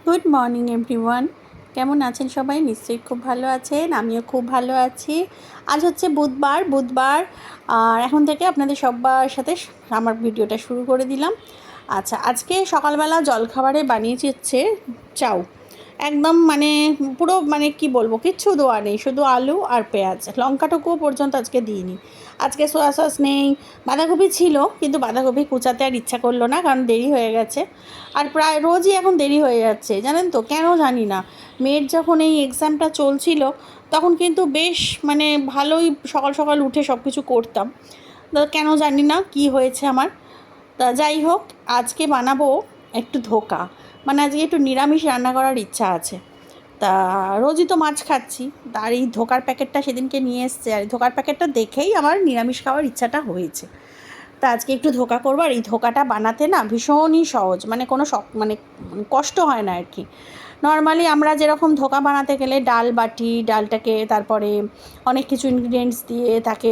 Good morning everyone. কেমন আছেন সবাই? নিশ্চয়ই খুব ভালো আছেন, আমিও খুব ভালো আছি। আজ হচ্ছে বুধবার আর এখন থেকে আপনাদের সবার সাথে আমার ভিডিওটা শুরু করে দিলাম। আচ্ছা, আজকে সকালবেলা জলখাবারে বানিয়েছি হচ্ছে চাউ। একদম মানে পুরো মানে কি বলবো, কিচ্ছু দেওয়া নেই, শুধু আলু আর পেঁয়াজ, লঙ্কাটুকুও পর্যন্ত আজকে দিইনি। আজকে সোয়া সস নেই, বাঁধাকপি ছিল কিন্তু বাঁধাকপি কুচাতে আর ইচ্ছা করলো না, কারণ দেরি হয়ে গেছে। আর প্রায় রোজই এখন দেরি হয়ে যাচ্ছে, জানেন তো কেন জানি না। মেয়ের যখন এই এক্সামটা চলছিল তখন কিন্তু বেশ মানে ভালোই সকাল সকাল উঠে সব কিছু করতাম। তো কেন জানি না কি হয়েছে আমার। তা যাই হোক, আজকে বানাবো একটু ধোকা। মানে আজকে একটু নিরামিষ রান্না করার ইচ্ছা আছে। তা রোজই তো মাছ খাচ্ছি, তার এই ধোকার প্যাকেটটা সেদিনকে নিয়ে এসছে, আর এই ধোকার প্যাকেটটা দেখেই আমার নিরামিষ খাওয়ার ইচ্ছাটা হয়েছে। তা আজকে একটু ধোকা করবো। আর এই ধোকাটা বানাতে না ভীষণই সহজ, মানে কোনো মানে কষ্ট হয় না আর কি। নর্মালি আমরা যেরকম ধোকা বানাতে গেলে ডাল বাটি, ডালটাকে তারপরে অনেক কিছু ইনগ্রিডিয়েন্টস দিয়ে তাকে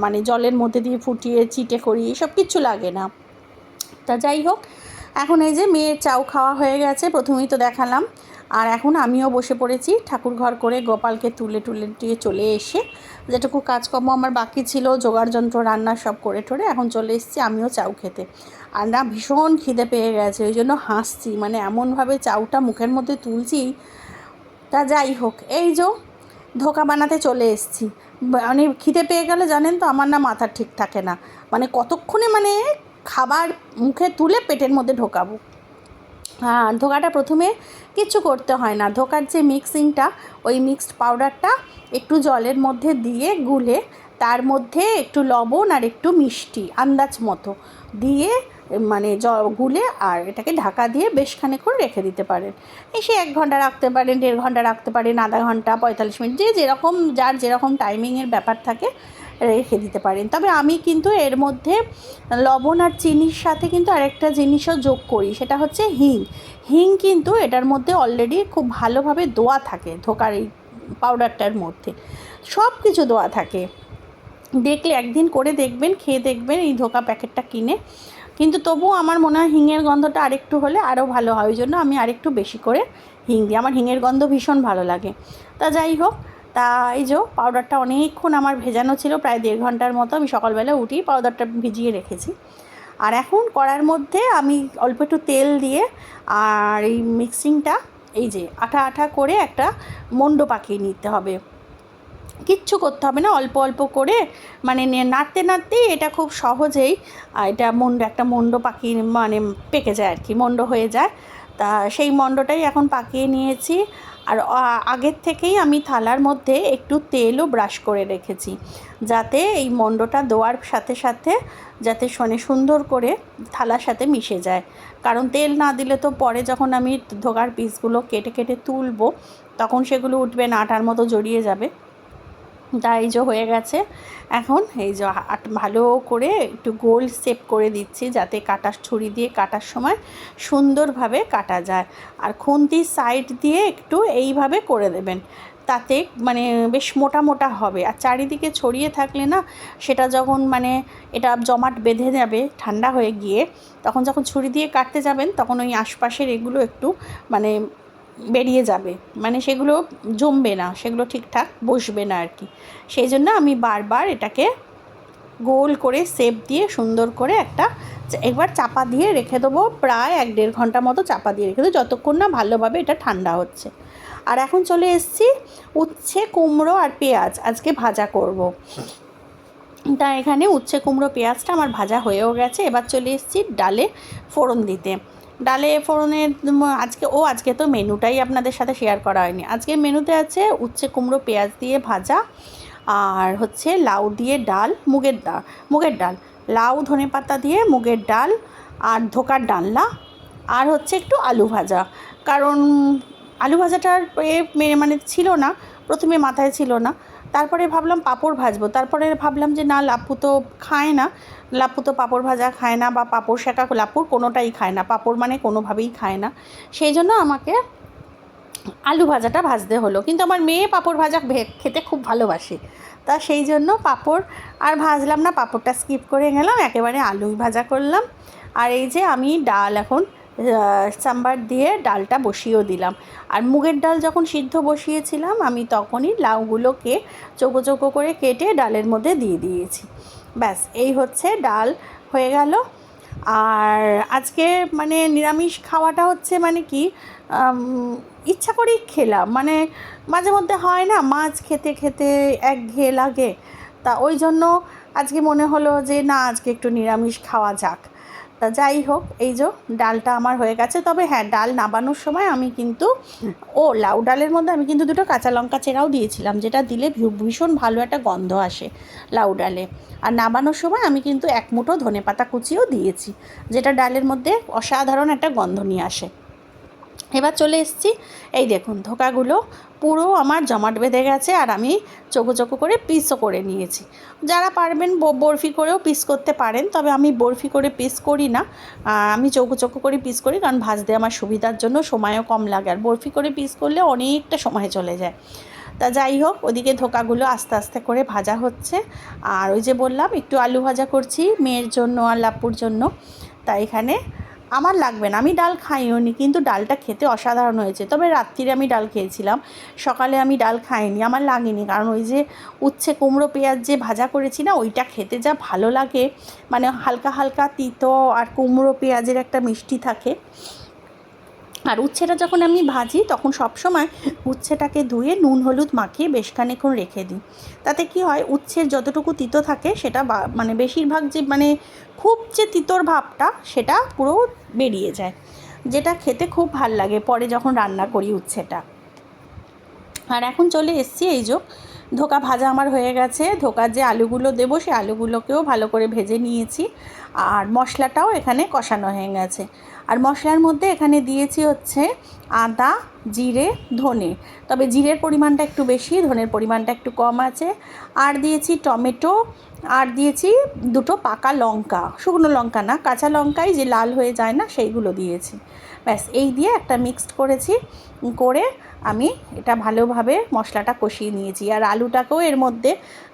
মানে জলের মধ্যে দিয়ে ফুটিয়ে চিটে করি, এসব কিচ্ছু লাগে না। তা যাই হোক, এখন এই যে মেয়ের চাউ খাওয়া হয়ে গেছে, প্রথমেই তো দেখালাম। আর এখন আমিও বসে পড়েছি ঠাকুর ঘর করে, গোপালকে তুলে দিয়ে চলে এসে যেটুকু কাজকর্ম আমার বাকি ছিল, জোগাড় যন্ত্র রান্না সব করে টোরে এখন চলে এসেছি আমিও চাউ খেতে। আর না ভীষণ খিদে পেয়ে গেছে, ওই জন্য হাসছি, মানে এমনভাবে চাউটা মুখের মধ্যে তুলছি। তা যাই হোক, এই যে ধোকা বানাতে চলে এসেছি। মানে খিদে পেয়ে গেলে জানেন তো আমার না মাথা ঠিক থাকে না, মানে কতক্ষণে মানে খাবার মুখে তুলে পেটের মধ্যে ঢোকাবো। হ্যাঁ, ধোকাটা প্রথমে কিচ্ছু করতে হয় না। ধোকার যে মিক্সিংটা, ওই মিক্সড পাউডারটা একটু জলের মধ্যে দিয়ে গুলে তার মধ্যে একটু লবণ আর একটু মিষ্টি আন্দাজ মতো দিয়ে মানে গুলে আর এটাকে ঢাকা দিয়ে বেশ খানিকক্ষণ রেখে দিতে পারেন। এসে 1 ঘন্টা রাখতে পারেন, 1.5 ঘন্টা রাখতে পারেন, আধা ঘন্টা, 45 মিনিট, যেরকম যার যেরকম টাইমিংয়ের ব্যাপার থাকে রেখে দিতে পারেন। তবে আমি কিন্তু এর মধ্যে লবণ আর চিনির সাথে কিন্তু আরেকটা জিনিসও যোগ করি, সেটা হচ্ছে হিং। হিং কিন্তু এটার মধ্যে অলরেডি খুব ভালোভাবে দেওয়া থাকে, ধোকার এই পাউডারটার মধ্যে সব কিছু দেওয়া থাকে। দেখলে একদিন করে দেখবেন, খেয়ে দেখবেন এই ধোকা প্যাকেটটা কিনে। কিন্তু তবুও আমার মনে হয় হিঙের গন্ধটা আরেকটু হলে আরও ভালো হয়, ওই জন্য আমি আরেকটু বেশি করে হিং দিই, আমার হিঙের গন্ধ ভীষণ ভালো লাগে। তা যাই হোক, তা এই যে পাউডারটা অনেকক্ষণ আমার ভেজানো ছিল, প্রায় 1.5 ঘন্টার মতো। আমি সকালবেলা উঠেই পাউডারটা ভিজিয়ে রেখেছি। আর এখন কড়ার মধ্যে আমি অল্প একটু তেল দিয়ে আর এই মিক্সিংটা এই যে আঠা আঠা করে একটা মণ্ড পাকিয়ে নিতে হবে। কিচ্ছু করতে হবে না, অল্প অল্প করে মানে নাড়তে নাড়তেই এটা খুব সহজেই এটা একটা মণ্ড পাকিয়ে মানে পেকে যায় আর কি, মণ্ড হয়ে যায়। তা সেই মণ্ডটাই এখন পাকিয়ে নিয়েছি। আর আগের থেকেই আমি থালার মধ্যে একটু তেলও ব্রাশ করে রেখেছি, যাতে এই মণ্ডটা দেওয়ার সাথে সাথে যাতে সুন্দর করে থালার সাথে মিশে যায়। কারণ তেল না দিলে তো পরে যখন আমি ধোকার পিসগুলো কেটে কেটে তুলবো তখন সেগুলো উঠবে না, আটার মতো জড়িয়ে যাবে। তা এই যে হয়ে গেছে। এখন এই যে ভালো করে একটু গোল শেপ করে দিচ্ছি, যাতে ছুরি দিয়ে কাটার সময় সুন্দরভাবে কাটা যায়। আর খুন্তির সাইড দিয়ে একটু এইভাবে করে দেবেন, তাতে মানে বেশ মোটা মোটা হবে। আর চারিদিকে ছড়িয়ে থাকলে না, সেটা যখন মানে এটা জমাট বেঁধে যাবে ঠান্ডা হয়ে গিয়ে, তখন যখন ছুরি দিয়ে কাটতে যাবেন তখন ওই আশপাশের এগুলো একটু মানে বেরিয়ে যাবে, মানে সেগুলো জমবে না, সেগুলো ঠিকঠাক বসবে না আর কি। সেই জন্য আমি বারবার এটাকে গোল করে শেপ দিয়ে সুন্দর করে একবার চাপা দিয়ে রেখে দেবো, প্রায় 1-1.5 ঘন্টা মতো চাপা দিয়ে রেখে দেবো, যতক্ষণ না ভালোভাবে এটা ঠান্ডা হচ্ছে। আর এখন চলে এসেছি উচ্ছে কুমড়ো আর পেঁয়াজ আজকে ভাজা করব। তা এখানে উচ্ছে কুমড়ো পেঁয়াজটা আমার ভাজা হয়েও গেছে। এবার চলে এসেছি ডালে ফোড়ন দিতে। ডালে ফোড়নের আজকে তো মেনুটাই আপনাদের সাথে শেয়ার করা হয়নি। আজকে মেনুতে আছে উচ্ছে কুমড়ো পেঁয়াজ দিয়ে ভাজা, আর হচ্ছে লাউ দিয়ে ডাল, মুগের ডাল, লাউ ধনেপাতা দিয়ে মুগের ডাল, আর ধোকার ডালনা, আর হচ্ছে একটু আলু ভাজা। কারণ আলু ভাজাটার মানে ছিল না, প্রথমে মাথায় ছিল না। তারপরে ভাবলাম পাঁপড় ভাজবো, তারপরে ভাবলাম যে না, লাপু তো খায় না, লাপু তো পাঁপড় ভাজা খায় না, বা পাঁপড় শাঁকা, লাপুর কোনোটাই খায় না, পাঁপড় মানে কোনোভাবেই খায় না। সেই জন্য আমাকে আলু ভাজাটা ভাজতে হলো। কিন্তু আমার মেয়ে পাঁপড় ভাজা খেতে খুব ভালোবাসে, তা সেই জন্য পাঁপড় আর ভাজলাম না, পাঁপড়টা স্কিপ করে গেলাম, একেবারে আলুই ভাজা করলাম। আর এই যে আমি ডাল এখন সাম্বার দিয়ে ডালটা বসিয়েও দিলাম। আর মুগের ডাল যখন সিদ্ধ বসিয়েছিলাম আমি তখনই লাউগুলোকে চৌকো চৌকো করে কেটে ডালের মধ্যে দিয়ে দিয়েছি। ব্যাস এই হচ্ছে ডাল হয়ে গেল। আর আজকে মানে নিরামিষ খাওয়াটা হচ্ছে মানে কি ইচ্ছা করেই খেলাম, মানে মাঝে মধ্যে হয় না মাছ খেতে খেতে একঘেয়ে লাগে, তা ওই জন্য আজকে মনে হলো যে না আজকে একটু নিরামিষ খাওয়া যাক। তা যাই হোক, এই যে ডালটা আমার হয়ে গেছে। তবে হ্যাঁ, ডাল নাবানোর সময় আমি কিন্তু লাউ ডালের মধ্যে আমি কিন্তু 2টো কাঁচা লঙ্কা চেরাও দিয়েছিলাম, যেটা দিলে ভীষণ ভালো একটা গন্ধ আসে লাউ ডালে। আর নাবানোর সময় আমি কিন্তু 1 মুঠো ধনেপাতা কুচিও দিয়েছি, যেটা ডালের মধ্যে অসাধারণ একটা গন্ধ নিয়ে আসে। এবার চলে এসেছি, এই দেখুন ধোকাগুলো পুরো আমার জমাট বেঁধে গেছে, আর আমি চোখো চোখো করে পিসও করে নিয়েছি। যারা পারবেন বরফি করেও পিস করতে পারেন, তবে আমি বরফি করে পিস করি না, আমি চৌকো চৌকো করে পিস করি, কারণ ভাজতে আমার সুবিধার জন্য সময়ও কম লাগে। আর বরফি করে পিস করলে অনেকটা সময় চলে যায়। তা যাই হোক, ওদিকে ধোকাগুলো আস্তে আস্তে করে ভাজা হচ্ছে। আর ওই যে বললাম একটু আলু ভাজা করছি মেয়ের জন্য আর লাপ্পুর জন্য। তাই এখানে আমার লাগবে না, আমি ডাল খাইও নি, কিন্তু ডালটা খেতে অসাধারণ হয়েছে। তবে রাত্রিরে আমি ডাল খেয়েছিলাম, সকালে আমি ডাল খাইনি, আমার লাগেনি, কারণ ওই যে উচ্ছে কুমড়ো পেঁয়াজ যে ভাজা করেছি না, ওইটা খেতে যা ভালো লাগে, মানে হালকা হালকা তিতো আর কুমড়ো পেঁয়াজের একটা মিষ্টি থাকে। আর উচ্ছেটা যখন আমি ভাজি তখন সবসময় উচ্ছেটাকে ধুয়ে নুন হলুদ মাখিয়ে বেশ খানিকক্ষণ রেখে দিই। তাতে কি হয়, উচ্ছের যতটুকু তিতো থাকে সেটা মানে বেশিরভাগ যে মানে খুব যে তিতোর ভাবটা সেটা পুরো বেরিয়ে যায়, যেটা খেতে খুব ভাল লাগে পরে যখন রান্না করি উচ্ছেটা। আর এখন চলে এসেছি, এই যে ধোকা ভাজা আমার হয়ে গেছে। ধোকার যে আলুগুলো দেবো সে আলুগুলোকেও ভালো করে ভেজে নিয়েছি, আর মশলাটাও এখানে কষানো হয়ে গেছে। আর মশলার মধ্যে এখানে দিয়েছি হচ্ছে আদা, জিরে, ধনে, তবে জিরের পরিমাণটা একটু বেশি, ধনের পরিমাণটা একটু কম আছে। আর দিয়েছি টমেটো, আর দিয়েছি 2টো পাকা লঙ্কা, শুকনো লঙ্কা না, কাঁচা লঙ্কাই যে লাল হয়ে যায় না সেইগুলো দিয়েছি। ব্যাস এই দিয়ে একটা মিক্সড করেছি, করে আমি এটা ভালোভাবে মশলাটা কষিয়ে নিয়েছি। আর আলুটাকেও এর মধ্যে,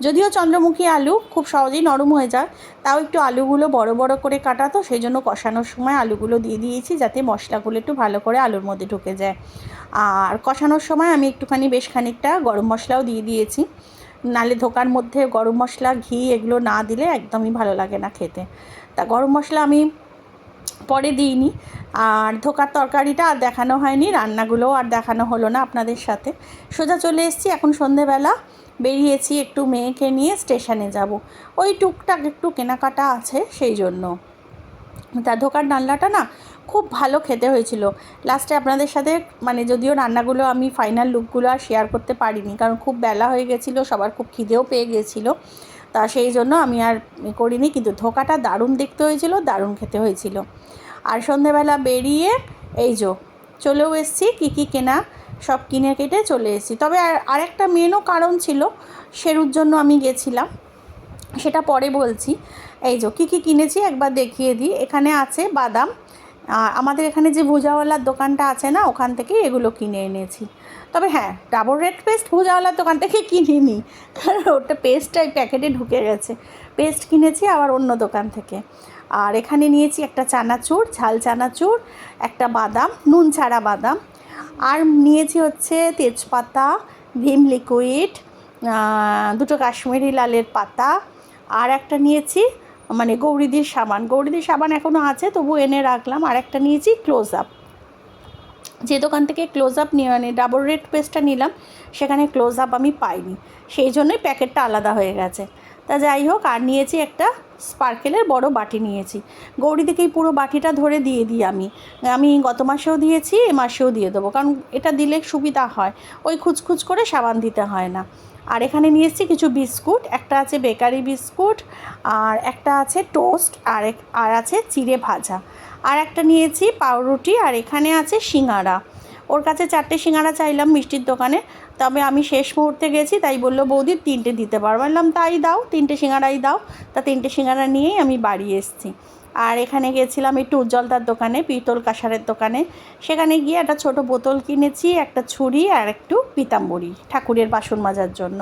যদিও চন্দ্রমুখী আলু খুব সহজেই নরম হয়ে যায়, তাও একটু আলুগুলো বড় বড় করে কাটা, তো সেই জন্য কষানোর সময় আলুগুলো দিয়ে দিয়েছি যাতে মশলাগুলো একটু ভালো করে আলুর মধ্যে ঢুকে যায়। আর কষানোর সময় আমি একটুখানি বেশ খানিকটা গরম মশলাও দিয়ে দিয়েছি, নালে ধোকার মধ্যে গরম মশলা ঘি এগুলো না দিলে একদমই ভালো লাগে না খেতে। তা গরম মশলা আমি পরে দিইনি। আর ধোকার তরকারিটা আর দেখানো হয়নি, রান্নাগুলোও আর দেখানো হলো না আপনাদের সাথে। সোজা চলে এসেছি এখন সন্ধেবেলা, বেরিয়েছি একটু মেয়েকে নিয়ে স্টেশনে যাব, ওই টুকটাক একটু কেনাকাটা আছে সেই জন্য। তা ধোকার ডালনাটা না খুব ভালো খেতে হয়েছিল। লাস্টে আপনাদের সাথে মানে যদিও রান্নাগুলো আমি ফাইনাল লুকগুলো আর শেয়ার করতে পারিনি, কারণ খুব বেলা হয়ে গেছিলো, সবার খুব খিদেও পেয়ে গেছিলো, তা সেই জন্য আমি আর করিনি। কিন্তু ধোকাটা দারুণ দেখতে হয়েছিল, দারুণ খেতে হয়েছিল। আর সন্ধেবেলা বেরিয়ে এই চলেও এসেছি, কী কেনা সব কিনে কেটে চলে এসেছি। তবে আরেকটা মেনও কারণ ছিল, শেরুর জন্য আমি গেছিলাম, সেটা পরে বলছি। এই কী কিনেছি একবার দেখিয়ে দিই। এখানে আছে বাদাম, আমাদের এখানে যে ভুজাওয়ালার দোকানটা আছে না, ওখান থেকে এগুলো কিনে এনেছি। তবে হ্যাঁ, ডাবল রেড পেস্ট ভুজাওয়ালার দোকান থেকে কিনিনি, কারণ ওটা পেস্টটাই প্যাকেটে ঢুকে গেছে। পেস্ট কিনেছি আবার অন্য দোকান থেকে। আর এখানে নিয়েছি একটা চানাচুর, ঝাল চানাচুর, একটা বাদাম, নুন ছাড়া বাদাম, আর নিয়েছি হচ্ছে তেজপাতা, ভিম লিকুইড, 2টো কাশ্মীরি লালের পাতা, আর একটা নিয়েছি মানে গৌরীদির সাবান এখনও আছে তবু এনে রাখলাম। আর একটা নিয়েছি ক্লোজ আপ, যে দোকান থেকে ক্লোজ আপ নিয়ে মানে ডাবল রেড পেস্টটা নিলাম সেখানে ক্লোজ আপ আমি পাইনি, সেই জন্যই প্যাকেটটা আলাদা হয়ে গেছে। তা যাই হোক, আর নিয়েছি একটা স্পার্কেলের বড় বাটি নিয়েছি। গৌরীদিকেই পুরো বাটিটা ধরে দিয়ে দিই আমি গত মাসেও দিয়েছি, এ মাসেও দিয়ে দেবো, কারণ এটা দিলে সুবিধা হয়, ওই খুচখুচ করে সাবান দিতে হয় না। আর এখানে নিয়ে এসেছি কিছু বিস্কুট, একটা আছে বেকারি বিস্কুট, আর একটা আছে টোস্ট, আর আছে চিড়ে ভাজা, আর একটা নিয়েছি পাউরুটি, আর এখানে আছে সিঙ্গারা। ওর কাছে 4টে সিঙ্গারা চাইলাম মিষ্টির দোকানে, তবে আমি শেষ মুহূর্তে গেছি, তাই বললো বৌদি 3টে দিতে পারবো। বললাম তাই দাও, 3টে সিঙ্গারাই দাও। তা 3টে সিঙ্গারা নিয়েই আমি বাড়ি এসেছি। আর এখানে গেছিলাম একটু উজ্জ্বলদার দোকানে, পিতল কাঁসারের দোকানে, সেখানে গিয়ে একটা ছোট বোতল কিনেছি, একটা ছুরি, আর একটু পিতাম্বরী ঠাকুরের বাসন মাজার জন্য।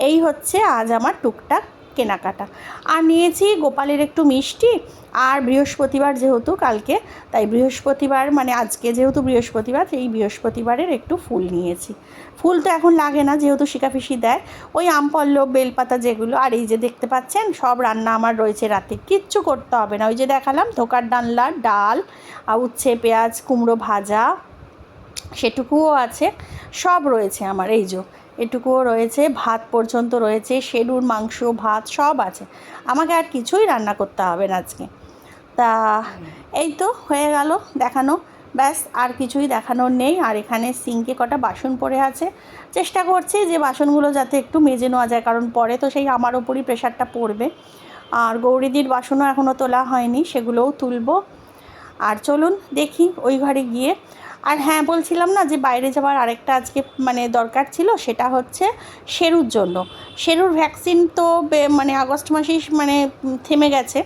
এই হচ্ছে আজ আমার টুকটাক কেনাকাটা। আর নিয়েছি গোপালের একটু মিষ্টি, আর বৃহস্পতিবার যেহেতু কালকে, তাই বৃহস্পতিবার মানে আজকে যেহেতু বৃহস্পতিবার, এই বৃহস্পতিবারের একটু ফুল নিয়েছি। ফুল তো এখন লাগে না যেহেতু শিকাফিসি দেয়, ওই আমপল্লব বেলপাতা যেগুলো। আর এই যে দেখতে পাচ্ছেন সব রান্না আমার রয়েছে রাতে, কিচ্ছু করতে হবে না। ওই যে দেখালাম ধোকার ডালনা, ডাল, উচ্ছে পেঁয়াজ কুমড়ো ভাজা, সেটুকুও আছে, সব রয়েছে আমার। এই যে এটুকুও রয়েছে, ভাত পর্যন্ত রয়েছে, সেরুর মাংস ভাত সব আছে, আমাকে আর কিছুই রান্না করতে হবে না আজকে। তা এই তো হয়ে গেল দেখানো, ব্যাস আর কিছুই দেখানোর নেই। আর এখানে সিঙ্কে কটা বাসন পড়ে আছে, চেষ্টা করছি যে বাসনগুলো যাতে একটু মেজে নেওয়া যায়, কারণ পরে তো সেই আমার ওপরই প্রেশারটা পড়বে। আর গৌরীদির বাসনও এখনও তোলা হয়নি, সেগুলোও তুলবো। আর চলুন দেখি ওই ঘরে গিয়ে। আর হ্যাঁ, বলছিলাম না যে বাইরে যাওয়ার আরেকটা আজকে মানে দরকার ছিল, সেটা হচ্ছে শেরুর জন্য। শেরুর ভ্যাকসিন তো মানে আগস্ট মাসেই মানে থেমে গেছে,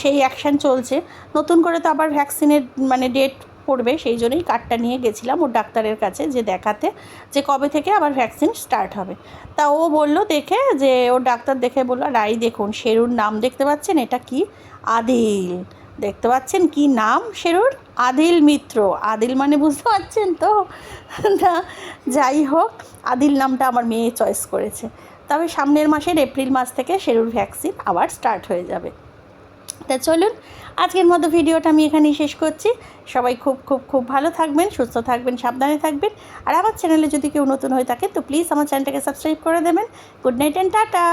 সেই অ্যাকশান চলছে। নতুন করে তো আবার ভ্যাকসিনের মানে ডেট পড়বে, সেই জন্যই কার্ডটা নিয়ে গেছিলাম ওর ডাক্তারের কাছে যে দেখাতে, যে কবে থেকে আবার ভ্যাকসিন স্টার্ট হবে। তা ও বলল দেখে, যে ওর ডাক্তার দেখে বললো, আর এই দেখুন শেরুর নাম দেখতে পাচ্ছেন, এটা কি আদিল, দেখতে পাচ্ছেন কি নাম শেরুর, আদিল মিত্র। আদিল মানে বুঝতে পারছেন তো না, যাই হোক আদিল নামটা আমার মেয়ে চয়েস করেছে। তবে সামনের মাসের এপ্রিল মাস থেকে শেরুর ভ্যাকসিন আবার স্টার্ট হয়ে যাবে। তা চলুন আজকের মতো ভিডিওটা আমি এখানেই শেষ করছি। সবাই খুব খুব খুব ভালো থাকবেন, সুস্থ থাকবেন, সাবধানে থাকবেন। আর আমার চ্যানেলে যদি কেউ নতুন হয়ে থাকে তো প্লিজ আমার চ্যানেলটাকে সাবস্ক্রাইব করে দেবেন। Good night and tata.